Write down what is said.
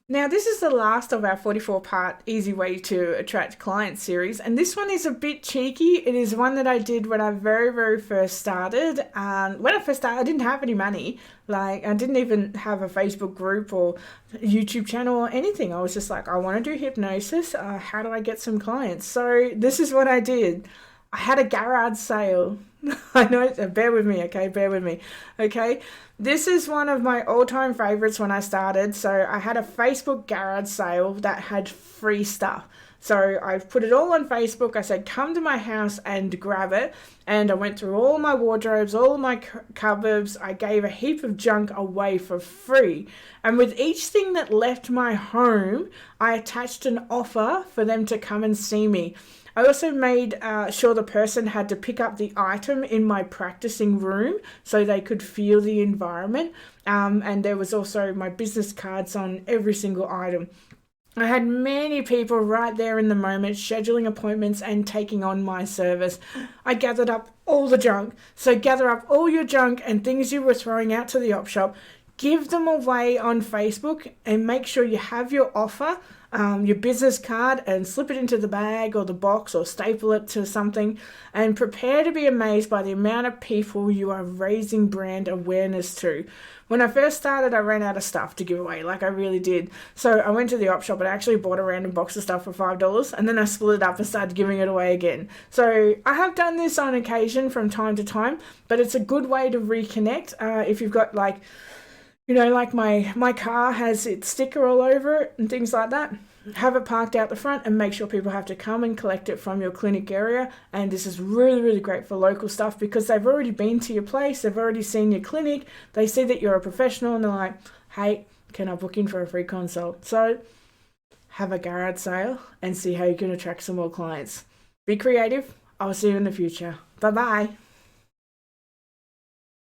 Now, this is the last of our 44-part Easy Way to Attract Clients series, and this one is a bit cheeky. It is one that I did when I very first started. When I first started, I didn't have any money. Like, I didn't even have a Facebook group or YouTube channel or anything. I was just like, I want to do hypnosis. How do I get some clients? So, this is what I did. I had a garage sale. I know, bear with me, okay? Bear with me, okay? This is one of my all-time favorites when I started. So I had a Facebook garage sale that had free stuff. So I put it all on Facebook. I said, come to my house and grab it. And I went through all my wardrobes, all my cupboards. I gave a heap of junk away for free. And with each thing that left my home, I attached an offer for them to come and see me. I also made sure the person had to pick up the item in my practicing room so they could feel the environment. And there was also my business cards on every single item. I had many people right there in the moment scheduling appointments and taking on my service. I gathered up all the junk. So gather up all your junk and things you were throwing out to the op shop, give them away on Facebook, and make sure you have your offer, your business card, and slip it into the bag or the box or staple it to something, and prepare to be amazed by the amount of people you are raising brand awareness to. When I first started, I ran out of stuff to give away, like I really did. So I went to the op shop and actually bought a random box of stuff for $5, and then I split it up and started giving it away again. So I have done this on occasion from time to time, but it's a good way to reconnect. If you've got like my car has its sticker all over it and things like that. Have it parked out the front and make sure people have to come and collect it from your clinic area. And this is really great for local stuff because they've already been to your place, they've already seen your clinic, they see that you're a professional and they're like, hey, can I book in for a free consult? So have a garage sale and see how you can attract some more clients. Be creative. I'll see you in the future. Bye bye.